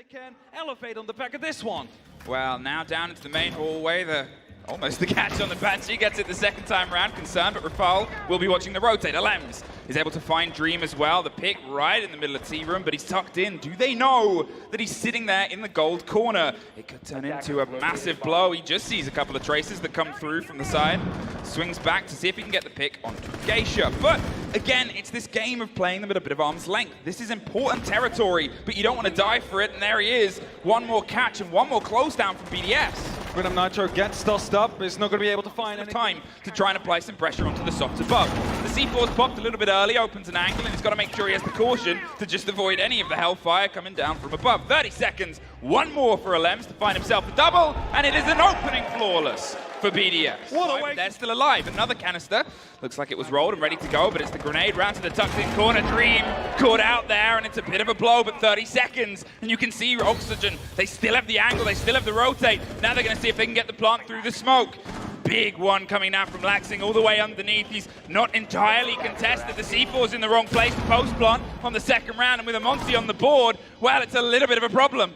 they can elevate on the back of this one. Well, now down into the main hallway, almost the catch on the Banshee, gets it the second time round, concerned, but Rafal will be watching the rotate. Alems is able to find Dream as well, the pick right in the middle of T-room, but he's tucked in. Do they know that he's sitting there in the gold corner? It could turn into a massive blow. He just sees a couple of traces that come through from the side, swings back to see if he can get the pick onto Geisha. But again, it's this game of playing them at a bit of arm's length. This is important territory, but you don't want to die for it, and there he is. One more catch and one more close down from BDS. Rhythm Nitro gets tossed up, is not going to be able to find any time to try and apply some pressure onto the softs above. The C4's popped a little bit early, opens an angle, and he's got to make sure he has the caution to just avoid any of the hellfire coming down from above. 30 seconds, one more for Alems to find himself a double, and it is an opening flawless for BDS. What a way. They're still alive. Another canister. Looks like it was rolled and ready to go, but it's the grenade round to the tucked-in corner. Dream caught out there, and it's a bit of a blow, but 30 seconds. And you can see Oxygen. They still have the angle. They still have the rotate. Now they're going to see if they can get the plant through the smoke. Big one coming now from Laxing all the way underneath. He's not entirely contested. The C4's in the wrong place. Post plant on the second round, and with a Monty on the board, well, it's a little bit of a problem.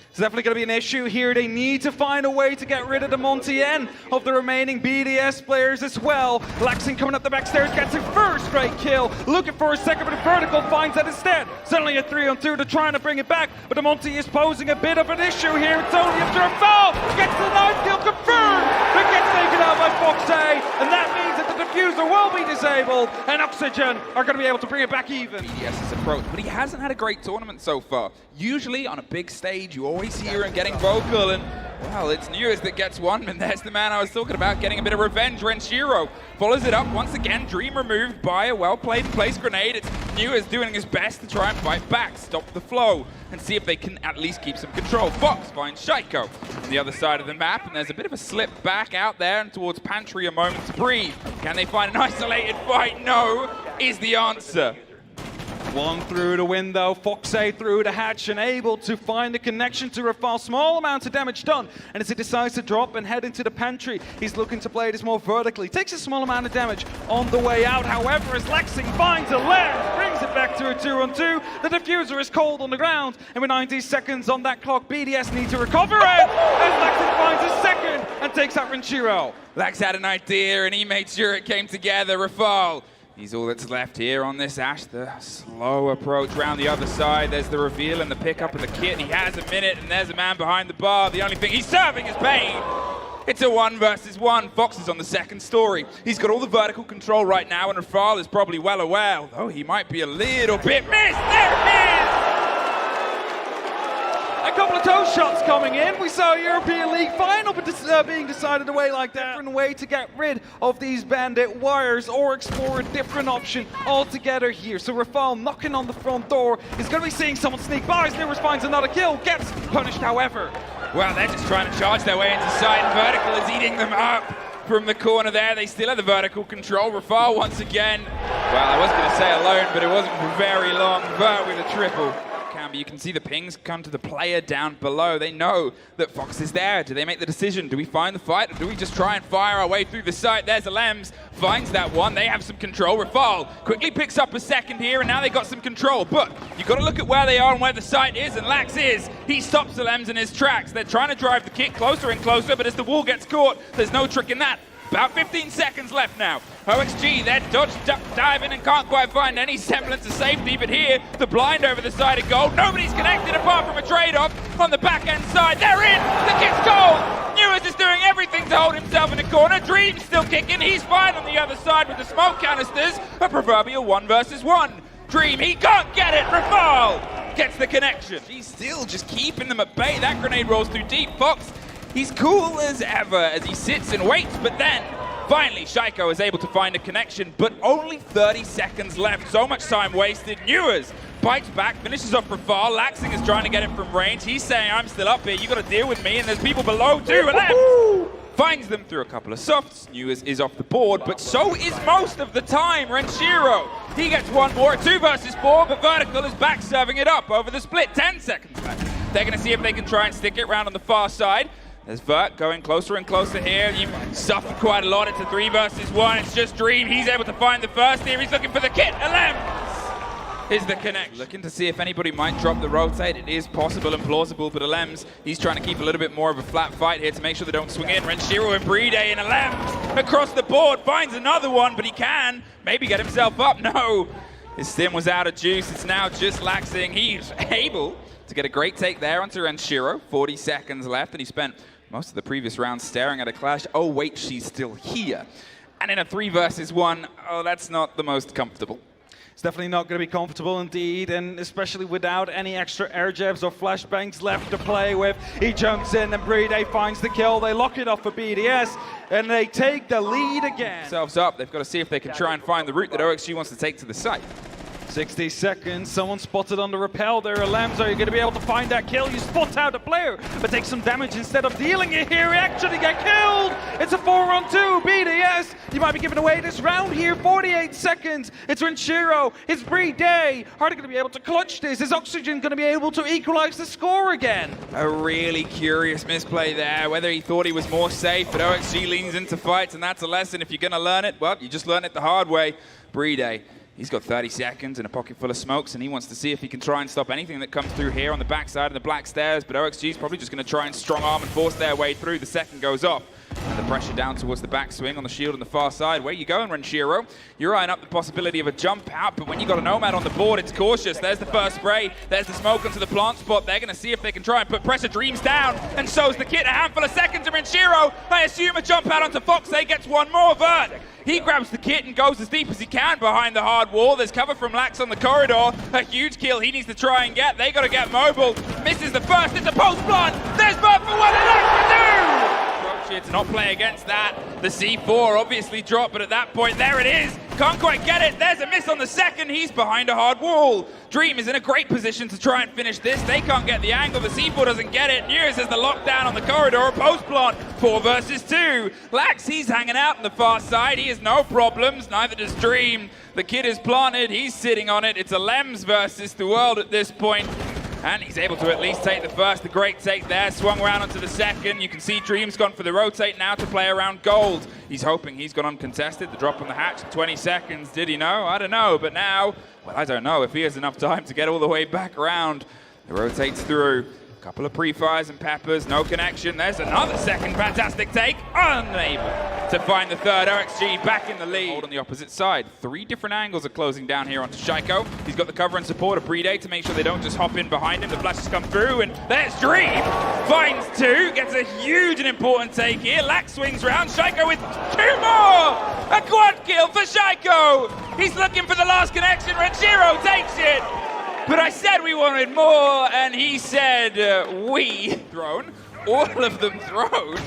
It's definitely going to be an issue here. They need to find a way to get rid of the Montienne of the remaining BDS players as well. Laxing coming up the back stairs, gets a first straight kill. Looking for a second, but the vertical finds that instead. Suddenly a 3-on-2, they're trying to bring it back, but the Monty is posing a bit of an issue here. It's only after a foul. Gets the 9 kill confirmed, but gets taken out by Foxay, and that means that the diffuser will be disabled, and Oxygen are going to be able to bring it back even. BDS's approach, but he hasn't had a great tournament so far. Usually on a big stage, you always hear him getting vocal, and well, it's Newers that gets one, and there's the man I was talking about getting a bit of revenge. Renshiro follows it up once again. Dream removed by a well-played place grenade. It's Newers doing his best to try and fight back, stop the flow, and see if they can at least keep some control. Fox finds Shaiko on the other side of the map, and there's a bit of a slip back out there and towards Pantry, a moment to breathe. Can they find an isolated fight? No, is the answer. One through the window, Foxay through the hatch, and able to find the connection to Rafal. Small amount of damage done, and as he decides to drop and head into the pantry, he's looking to play this more vertically. Takes a small amount of damage on the way out, however, as Laxing finds a lens, brings it back to a 2-on-2. The diffuser is cold on the ground, and with 90 seconds on that clock, BDS need to recover it, as Laxing finds a second and takes out Renshiro. Lax had an idea, and he made sure it came together. Rafal, he's all that's left here on this Ash. The slow approach around the other side. There's the reveal and the pickup of the kit. He has a minute, and there's a man behind the bar. The only thing he's serving is pain. It's a 1 versus 1. Fox is on the second story. He's got all the vertical control right now, and Rafal is probably well aware, although he might be a little bit missed. There it is! A couple of toe shots coming in. We saw a European League final being decided away like that. Different way to get rid of these bandit wires or explore a different option altogether here. So Rafal knocking on the front door. He's going to be seeing someone sneak by. Newers finds another kill. Gets punished, however. Well, they're just trying to charge their way into sight. Vertical is eating them up from the corner there. They still have the vertical control. Rafal once again. Well, I was going to say alone, but it wasn't for very long. Vert with a triple. But you can see the pings come to the player down below. They know that Fox is there. Do they make the decision? Do we find the fight, or do we just try and fire our way through the site? There's Alems, finds that one. They have some control. Rafal quickly picks up a second here, and now they got some control. But you've got to look at where they are and where the site is, and Lax is. He stops Alems in his tracks. They're trying to drive the kit closer and closer, but as the wall gets caught, there's no trick in that. About 15 seconds left now. OXG, they're dodge diving and can't quite find any semblance of safety, but here, the blind over the side of gold. Nobody's connected apart from a trade-off on the back-end side. They're in! The kit's gold! Newers is doing everything to hold himself in the corner. Dream's still kicking. He's fine on the other side with the smoke canisters. A proverbial 1 versus 1. Dream, he can't get it! Rafal gets the connection. He's still just keeping them at bay. That grenade rolls too deep. Fox, he's cool as ever as he sits and waits, but then finally Shaiko is able to find a connection, but only 30 seconds left. So much time wasted. Newers bites back, finishes off Rafal. Laxing is trying to get him from range. He's saying, I'm still up here, you got to deal with me, and there's people below too. And finds them through a couple of softs. Newers is off the board, but so is most of the time Renshiro. He gets one more, 2 versus 4, but Vertical is back serving it up over the split. 10 seconds left. They're going to see if they can try and stick it round on the far side. There's Vert going closer and closer here. You suffered quite a lot. It's a 3 versus 1. It's just Dream. He's able to find the first here. He's looking for the kit. Alems is the connection. Looking to see if anybody might drop the rotate. It is possible and plausible, but Alems, he's trying to keep a little bit more of a flat fight here to make sure they don't swing in. Renshiro and Bride, and Alems across the board finds another one, but he can maybe get himself up. No, his stim was out of juice. It's now just Laxing. He's able to get a great take there onto Renshiro. 40 seconds left, and he spent most of the previous round staring at a clash. Oh wait, she's still here. And in a 3 versus 1, oh, that's not the most comfortable. It's definitely not going to be comfortable indeed, and especially without any extra air jabs or flashbangs left to play with. He jumps in and Bride finds the kill. They lock it off for BDS, and they take the lead again. Themselves up. They've got to see if they can try and find the route that OXG wants to take to the site. 60 seconds, someone spotted on the rappel there. Alems, are you going to be able to find that kill? You spot out a player, but take some damage instead of dealing it here. Actually get killed! It's a 4-on-2, BDS! You might be giving away this round here, 48 seconds. It's Renshiro, it's Bride. Are they going to be able to clutch this? Is Oxygen going to be able to equalize the score again? A really curious misplay there, whether he thought he was more safe, but OXG leans into fights, and that's a lesson. If you're going to learn it, well, you just learn it the hard way. Bride, he's got 30 seconds and a pocket full of smokes, and he wants to see if he can try and stop anything that comes through here on the backside of the black stairs, but OXG is probably just going to try and strong arm and force their way through. The second goes off, and the pressure down towards the backswing on the shield on the far side. Where you going, Renshiro? You're eyeing up the possibility of a jump out, but when you got a Nomad on the board, it's cautious. There's the first spray, there's the smoke onto the plant spot. They're going to see if they can try and put pressure. Dreams down, and so's the kit. A handful of seconds to Renshiro. I assume a jump out onto Fox. They gets one more. Vert, he grabs the kit and goes as deep as he can behind the hard wall. There's cover from Lax on the corridor. A huge kill he needs to try and get. They got to get mobile. Misses the first. It's a post plant. There's Vert for one, and Lax for 2! To not play against that. The C4 obviously dropped, but at that point, there it is. Can't quite get it. There's a miss on the second. He's behind a hard wall. Dream is in a great position to try and finish this. They can't get the angle. The C4 doesn't get it. News has the lockdown on the corridor. A post plant. 4 versus 2. Lax, he's hanging out on the far side. He has no problems. Neither does Dream. The kid is planted. He's sitting on it. It's a Alems versus the world at this point. And he's able to at least take the first. The great take there, swung around onto the second. You can see Dream's gone for the rotate now to play around gold. He's hoping he's gone uncontested. The drop on the hatch in 20 seconds. Did he know? I don't know. But now, well, I don't know if he has enough time to get all the way back around. It rotates through. Couple of pre-fires and peppers, no connection. There's another second fantastic take. Unable to find the third. OXG back in the lead. Hold on the opposite side. 3 different angles are closing down here onto Shaiko. He's got the cover and support of Bride to make sure they don't just hop in behind him. The flashes come through, and there's Dream. Finds 2, gets a huge and important take here. Lax swings round. Shaiko with 2 more. A quad kill for Shaiko. He's looking for the last connection. Renshiro takes it. But I said we wanted more, and he said we thrown, all of them thrown.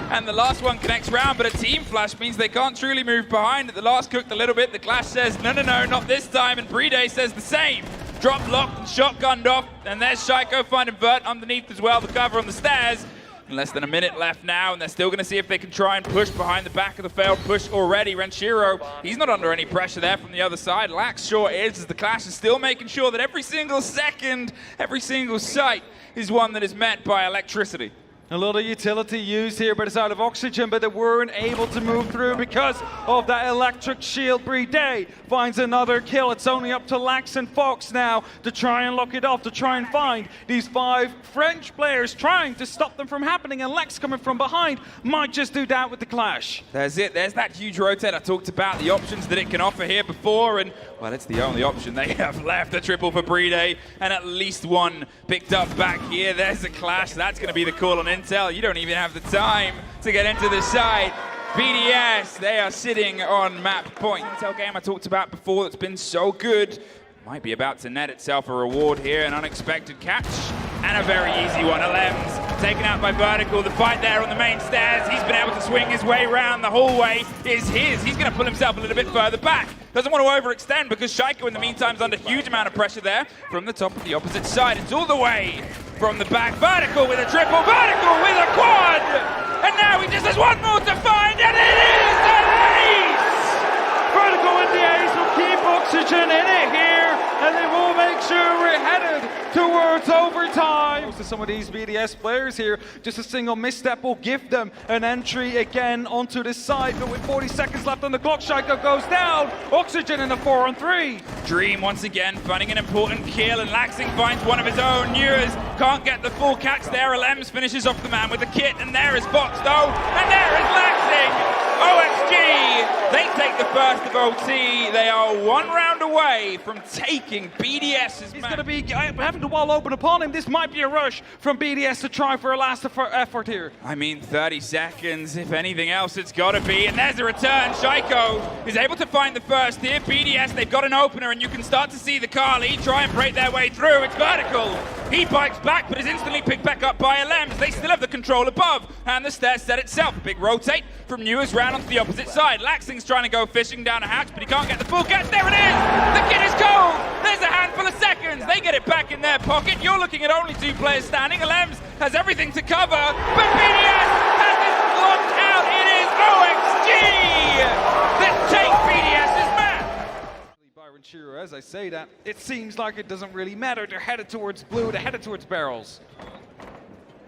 And the last one connects round, but a team flash means they can't truly move behind. At the last cooked a little bit, the Clash says, no, not this time, and Bride says the same. Drop locked and shotgunned off, and there's Shaiko finding Vert underneath as well, the cover on the stairs. Less than a minute left now, and they're still going to see if they can try and push behind the back of the failed push already. Renshiro, he's not under any pressure there from the other side. Lax sure is, as the Clash is still making sure that every single second, every single site is one that is met by electricity. A lot of utility used here, but it's out of oxygen, but they weren't able to move through because of that electric shield. Bride finds another kill. It's only up to Lax and Fox now to try and lock it off, to try and find these 5 French players trying to stop them from happening, and Lax coming from behind might just do that with the Clash. There's it. There's that huge rotate I talked about, the options that it can offer here before, and well, it's the only option they have left. A triple for Bride, and at least one picked up back here. There's the Clash. That's going to be the call on intel. You don't even have the time to get into the site. BDS, they are sitting on map point. Intel game I talked about before that's been so good. Might be about to net itself a reward here, an unexpected catch, and a very easy one. Alems taken out by Vertical. The fight there on the main stairs. He's been able to swing his way around. The hallway is his. He's going to pull himself a little bit further back. Doesn't want to overextend because Shaiko in the meantime is under huge amount of pressure there from the top of the opposite side. It's all the way from the back. Vertical with a triple. Vertical with a quad. And now he just has one more to find, and it is an ace! Vertical with the ace. keep Oxygen in it here, and they will make sure we're headed towards overtime. To some of these BDS players here, just a single misstep will give them an entry again onto this side, but with 40 seconds left on the clock, Shaiko goes down. Oxygen in the 4-on-3. Dream once again finding an important kill, and Laxing finds one of his own. Newers can't get the full catch there. Alems finishes off the man with the kit, and there is Fox though, and there is Laxing. OXG, they take the first of OT. They are one round away from taking BDS's He's man. going to be having the wall open upon him. This might be a rush from BDS to try for a last effort here. I mean, 30 seconds, if anything else, it's got to be. And there's a return. Shaiko is able to find the first here. BDS, they've got an opener, and you can start to see the Kali try and break their way through. It's vertical. He bikes back, but is instantly picked back up by Alems. They still have the control above, and the stair set itself. A big rotate from Newers round onto the opposite side. Laxing's trying to go fishing down a hatch, but he can't get the full catch. There it is! The kid is cold! There's a handful of seconds. They get it back in their pocket. You're looking at only 2 players standing. Alems has everything to cover, but BDS has this locked out. It is OXG that take BDS's man. Byron Shiro, as I say that, it seems like it doesn't really matter. They're headed towards blue, they're headed towards barrels.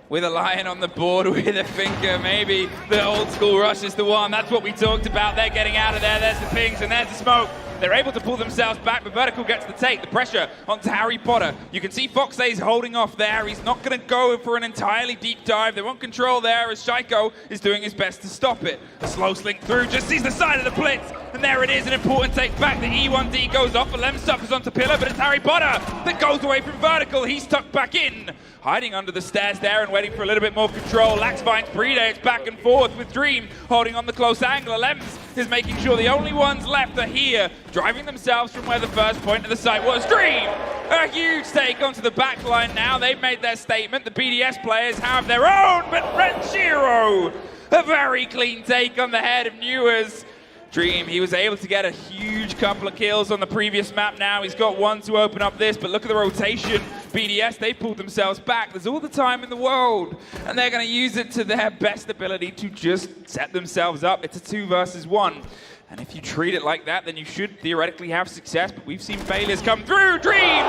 With a lion on the board, with a finger, maybe the old school rush is the one. That's what we talked about. They're getting out of there. There's the pings and there's the smoke. They're able to pull themselves back, but Vertical gets the take. The pressure onto Harry Potter. You can see Foxay's holding off there. He's not going to go for an entirely deep dive. They want control there as Shaiko is doing his best to stop it. A slow slink through, just sees the side of the blitz. And there it is, an important take back. The E1D goes off, Alem suffers onto Pillar, but it's Harry Potter that goes away from Vertical. He's tucked back in, hiding under the stairs there and waiting for a little bit more control. Lax finds Brede, it's back and forth with Dream holding on the close angle. Alems is making sure the only ones left are here, driving themselves from where the first point of the site was. Dream, a huge take onto the back line now. They've made their statement. The BDS players have their own, but Renshiro, a very clean take on the head of Newers. Dream, he was able to get a huge couple of kills on the previous map now. He's got one to open up this, but look at the rotation. BDS, they pulled themselves back. There's all the time in the world, and they're going to use it to their best ability to just set themselves up. It's a 2 versus 1. And if you treat it like that, then you should theoretically have success, but we've seen failures come through. Dream,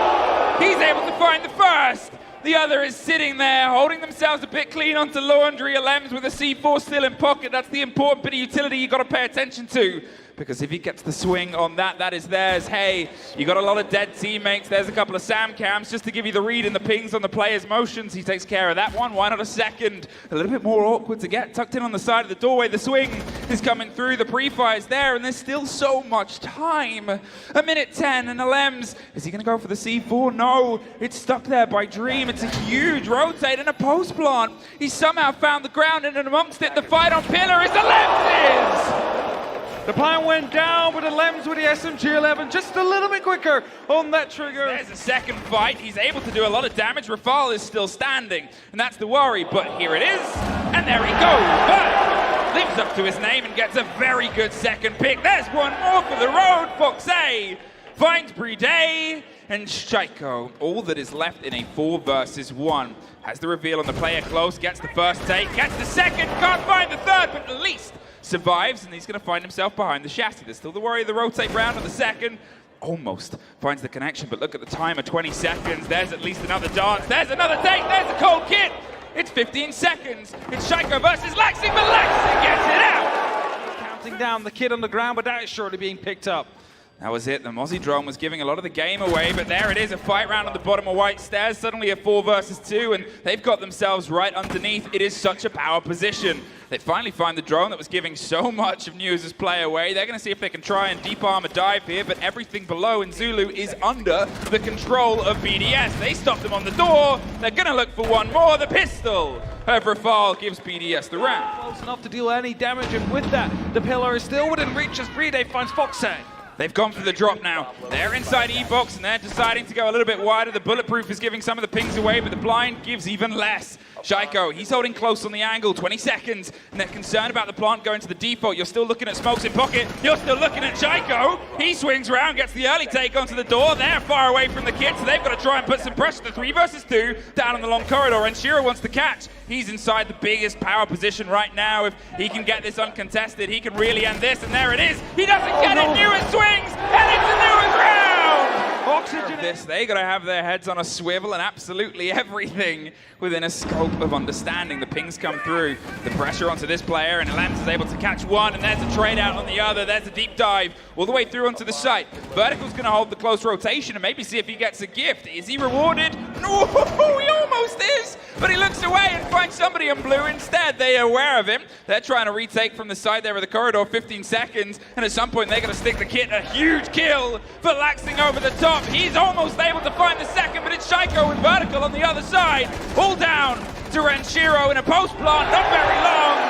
he's able to find the first. The other is sitting there, holding themselves a bit clean onto Laundry. Alems with a C4 still in pocket. That's the important bit of utility you've got to pay attention to. Because if he gets the swing on that, that is theirs. Hey, you got a lot of dead teammates. There's a couple of Sam cams just to give you the read and the pings on the player's motions. He takes care of that one. Why not a second? A little bit more awkward to get. Tucked in on the side of the doorway. The swing is coming through. The pre-fire's there, and there's still so much time. 1:10, and Alems, is he going to go for the C4? No, it's stuck there by Dream. It's a huge rotate and a post plant. He somehow found the ground, and amongst it, the fight on Pillar is Alems's! The plan went down, but Alems with the SMG-11 just a little bit quicker on that trigger. There's a second fight. He's able to do a lot of damage. Rafal is still standing, and that's the worry. But here it is, and there he goes. But lives up to his name and gets a very good second pick. There's one more for the road. Foxay finds Brede and Shaiko. All that is left in a 4 versus 1. Has the reveal on the player close, gets the first take, gets the second, can't find the third, but at least survives, and he's going to find himself behind the chassis. There's still the worry of the rotate round on the second. Almost finds the connection, but look at the timer, 20 seconds. There's at least another dance. There's another take. There's a cold kit. It's 15 seconds. It's Shaiko versus Laxing, but Laxing gets it out. Counting down the kid on the ground, but that is surely being picked up. That was it. The Mozzie drone was giving a lot of the game away, but there it is, a fight round on the bottom of White Stairs. Suddenly a 4 versus 2, and they've got themselves right underneath. It is such a power position. They finally find the drone that was giving so much of Newers' play away. They're going to see if they can try and deep arm a dive here, but everything below in Zulu is under the control of BDS. They stop them on the door. They're going to look for one more. The pistol of Rafal gives BDS the round. Close enough to deal any damage, and with that, the pillar is still within reach as Brede finds Foxay. They've gone for the drop now. They're inside E-Box, and they're deciding to go a little bit wider. The bulletproof is giving some of the pings away, but the blind gives even less. Shaiko, he's holding close on the angle, 20 seconds, and they're concerned about the plant going to the default. You're still looking at smokes in pocket. You're still looking at Shaiko. He swings around, gets the early take onto the door. They're far away from the kid, so they've got to try and put some pressure. The 3 versus 2 down on the long corridor, and Shiro wants to catch. He's inside the biggest power position right now. If he can get this uncontested, he can really end this, and there it is. He doesn't get it. Newers swings, and it's a Newers round! Oxygen this, they gotta have their heads on a swivel and absolutely everything within a scope of understanding. The pings come through, the pressure onto this player, and Lens is able to catch one, and there's a trade out on the other. There's a deep dive all the way through onto the site. Vertical's gonna hold the close rotation and maybe see if he gets a gift. Is he rewarded? No, he almost is, but he looks away and finds somebody in blue instead. They are aware of him. They're trying to retake from the side there of the corridor, 15 seconds, and at some point they're gonna stick the kit. A huge kill for Laxing over the top. He's almost able to find the second, but it's Shaiko and Vertical on the other side. All down to Renshiro in a post plant, not very long.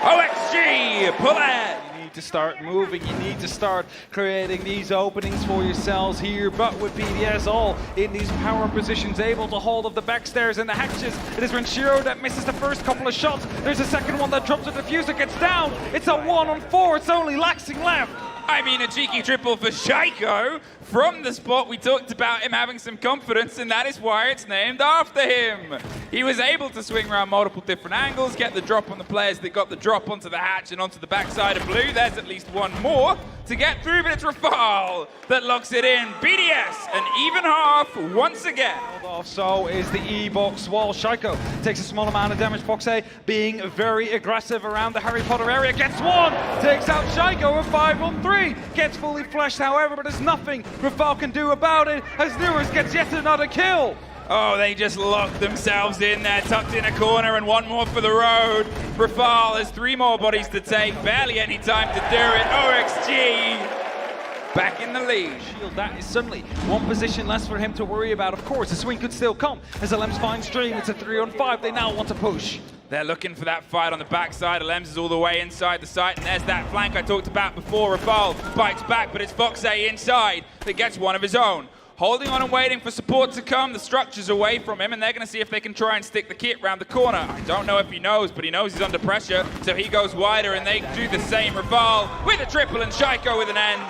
OXG, pull ahead. You need to start moving, you need to start creating these openings for yourselves here, but with BDS all in these power positions, able to hold up the backstairs and the hatches. It is Renshiro that misses the first couple of shots. There's a second one that drops a diffuser, gets down. It's a 1-on-4, it's only Laxing left. I mean, a cheeky triple for Shaiko. From the spot, we talked about him having some confidence, and that is why it's named after him. He was able to swing around multiple different angles, get the drop on the players that got the drop onto the hatch and onto the backside of blue. There's at least one more to get through, but it's Rafal that locks it in. BDS, an even half once again. So is the E-box wall. Shaiko takes a small amount of damage. Foxay being very aggressive around the Harry Potter area. Gets one, takes out Shaiko with 5-on-3. Gets fully fleshed, however, but there's nothing Rafal can do about it as Newers gets yet another kill. Oh, they just locked themselves in there, tucked in a corner, and one more for the road. Rafal has 3 more bodies to take, barely any time to do it. OXG back in the lead. Shield, that is suddenly one position less for him to worry about. Of course, the swing could still come as Alems finds Dream. It's a 3-on-5. They now want to push. They're looking for that fight on the backside. Alems is all the way inside the site, and there's that flank I talked about before. Rafal bites back, but it's Foxay inside that gets one of his own. Holding on and waiting for support to come. The structure's away from him, and they're going to see if they can try and stick the kit round the corner. I don't know if he knows, but he knows he's under pressure, so he goes wider, and they do the same. Rafal with a triple, and Shaiko with an end.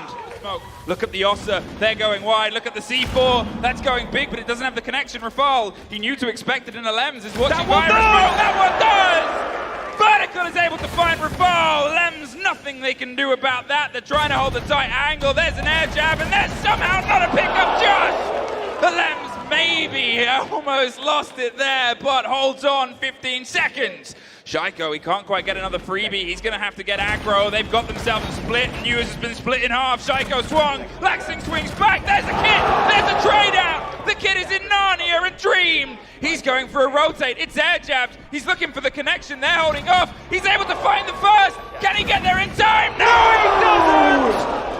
Look at the Ossa, they're going wide. Look at the C4, that's going big, but it doesn't have the connection. Rafal, he knew to expect it in Alems, is watching Virus smoke. That one does! Vertical is able to find Rafal. Alems, nothing they can do about that. They're trying to hold the tight angle. There's an air jab, and there's somehow not a pickup just! Alems maybe almost lost it there, but holds on 15 seconds. Shaiko, he can't quite get another freebie. He's going to have to get aggro. They've got themselves a split. Newers has been split in half. Shaiko swung. Laxing swings back. There's a kid. There's a trade out. The kid is in Narnia and Dream. He's going for a rotate. It's air jabbed. He's looking for the connection. They're holding off. He's able to find the first. Can he get there in time? No, he doesn't.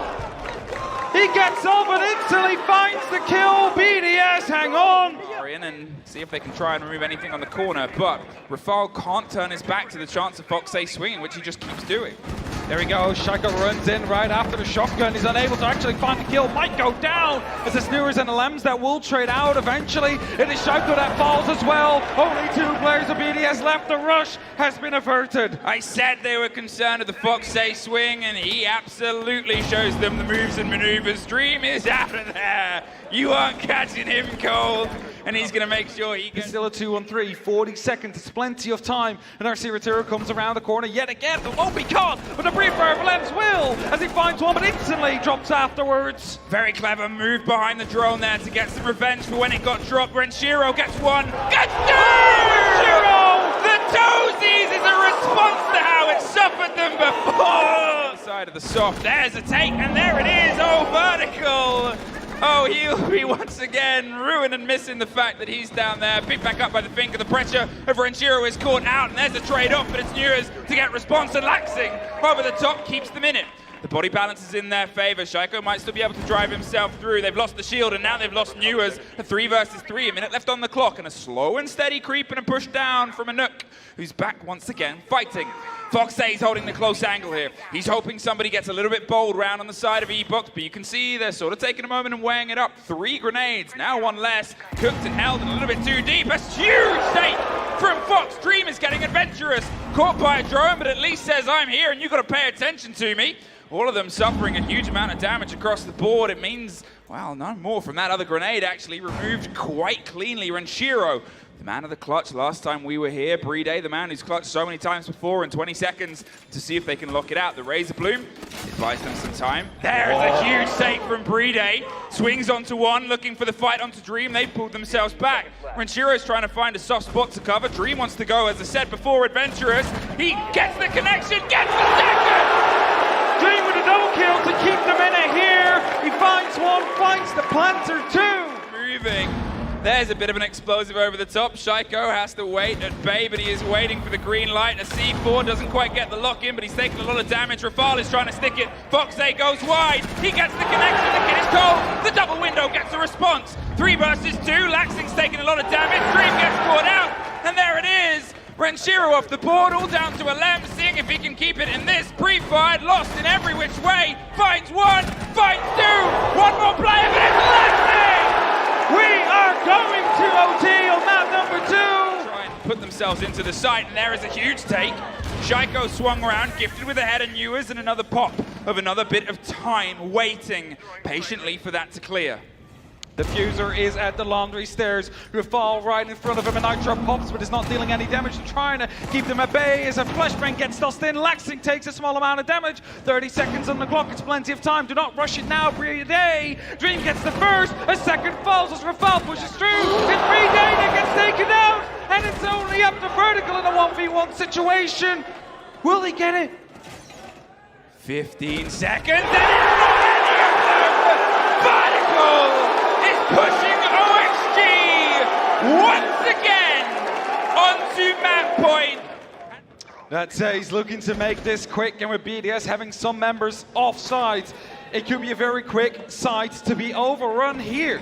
He gets over it until he finds the kill. BDS, hang on. And see if they can try and remove anything on the corner, but Rafal can't turn his back to the chance of Foxay swinging, which he just keeps doing. There he goes. Shaiko runs in right after the shotgun. He's unable to actually find the kill. Might go down as it's Newers and Alems that will trade out eventually. It is Shaiko that falls as well. Only 2 players of BDS left. The rush has been averted. I said they were concerned with the Foxay swing, and he absolutely shows them the moves and maneuvers. Dream is out of there. You aren't catching him cold. And he's going to make sure he gets... Still a 2-on-3, 40 seconds, it's plenty of time. And RC Retiro comes around the corner yet again, but won't be caught. But the brief fire of Alems will, as he finds one, but instantly drops afterwards. Very clever move behind the drone there to get some revenge for when it got dropped. Renshiro gets one, gets two! Renshiro! The toesies is a response to how it suffered them before. Side of the soft, there's a take, and there it is, oh, Vertical. Oh, he'll be once again ruined and missing the fact that he's down there. Picked back up by the finger. The pressure of Renshiro is caught out, and there's a trade-off, but it's Newers to get response, and Laxing over the top keeps them in it. The body balance is in their favor. Shaiko might still be able to drive himself through. They've lost the shield, and now they've lost Newers. A 3 versus 3, a minute left on the clock, and a slow and steady creep and a push down from Anouk, who's back once again fighting. Foxay's holding the close angle here. He's hoping somebody gets a little bit bold round on the side of E-Box, but you can see they're sort of taking a moment and weighing it up. 3 grenades, now 1 less. Cooked and held and a little bit too deep. A huge take from Adventurous, caught by a drone, but at least says, I'm here and you've got to pay attention to me. All of them suffering a huge amount of damage across the board. It means, well, no more from that other grenade, actually removed quite cleanly. Renshiro, the man of the clutch last time we were here. Brede, the man who's clutched so many times before in 20 seconds to see if they can lock it out. The Razor Bloom, it buys them some time. There's a huge take from Brede. Swings onto one, looking for the fight onto Dream. They pulled themselves back. Renshiro's trying to find a soft spot to cover. Dream wants to go, as I said before, Adventurous. He gets the connection, gets the second! Dream with a double kill to keep them in it here. He finds one, finds the planter too. Moving. There's a bit of an explosive over the top. Shaiko has to wait at bay, but he is waiting for the green light. A C4 doesn't quite get the lock in, but he's taking a lot of damage. Rafal is trying to stick it. Foxay goes wide. He gets the connection. The kid is cold. The double window gets a response. 3 versus 2. Laxing's taking a lot of damage. Dream gets caught out. And there it is. Renshiro off the board, all down to a Lem, seeing if he can keep it in this. Pre-fired, lost in every which way. Finds one, finds two. One more player, but it's Laxing! We are going to OT on map number 2. Try and put themselves into the site, and there is a huge take. Shaiko swung around, gifted with a head of Newers, and another pop of another bit of time, waiting patiently for that to clear. The Fuser is at the laundry stairs. Rafal right in front of him, and Nitro pops, but is not dealing any damage. Trying to keep them at bay as a flashbang gets tossed in. Laxing takes a small amount of damage. 30 seconds on the clock, it's plenty of time. Do not rush it now, Brede. Dream gets the first, a second falls as Rafal pushes through. It's Brede that gets taken out, and it's only up to Vertical in a 1v1 situation. Will he get it? 15 seconds, and it's not any of them! Vertical pushing OXG once again onto map point. That's he's looking to make this quick, and with BDS having some members offside, it could be a very quick site to be overrun here.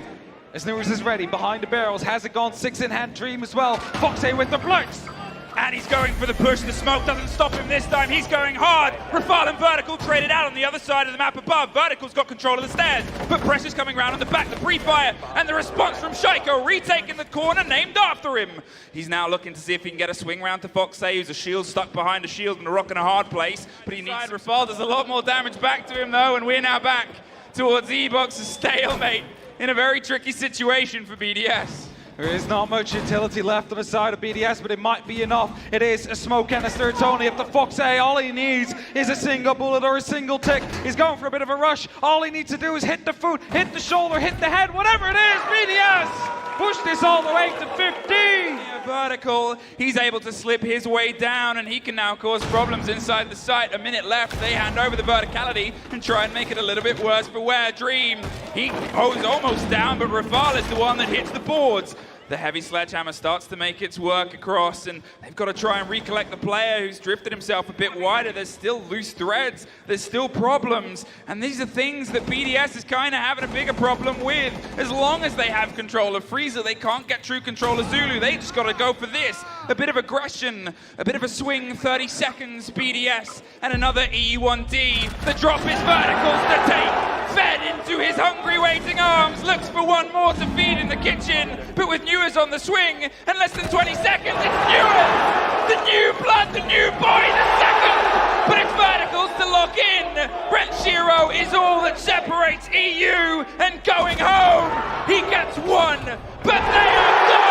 As Newers is ready behind the barrels, has it gone 6 in hand. Dream as well. Foxay with the blitz. And he's going for the push. The smoke doesn't stop him this time. He's going hard. Rafal and Vertical traded out on the other side of the map above. Vertical's got control of the stairs, but pressure's coming around on the back. The pre-fire and the response from Shaiko, retaking the corner named after him. He's now looking to see if he can get a swing round to Foxay, who's a shield stuck behind a shield and a rock in a hard place. But he needs... Rafal does a lot more damage back to him though, and we're now back towards E-Box's stalemate in a very tricky situation for BDS. There is not much utility left on the side of BDS, but it might be enough. It is a smoke canister. It's only up to Foxay. All he needs is a single bullet or a single tick. He's going for a bit of a rush. All he needs to do is hit the foot, hit the shoulder, hit the head, whatever it is. BDS push this all the way to 15. Yeah, Vertical, he's able to slip his way down, and he can now cause problems inside the site. A minute left. They hand over the verticality and try and make it a little bit worse for Where Dream. He goes almost down, but Rafal is the one that hits the boards. The heavy sledgehammer starts to make its work across, and they've got to try and recollect the player who's drifted himself a bit wider. There's still loose threads, there's still problems, and these are things that BDS is kind of having a bigger problem with. As long as they have control of Freezer, they can't get true control of Zulu. They just got to go for this. A bit of aggression, a bit of a swing, 30 seconds, BDS, and another E1D. The drop is Vertical's to take. Fed into his hungry waiting arms, looks for one more to feed in the kitchen, but with Newers on the swing, and less than 20 seconds, it's Newers! The new blood, the new boy, the second! But it's Verticals to lock in! Renshiro is all that separates EU and going home! He gets one, but they are gone!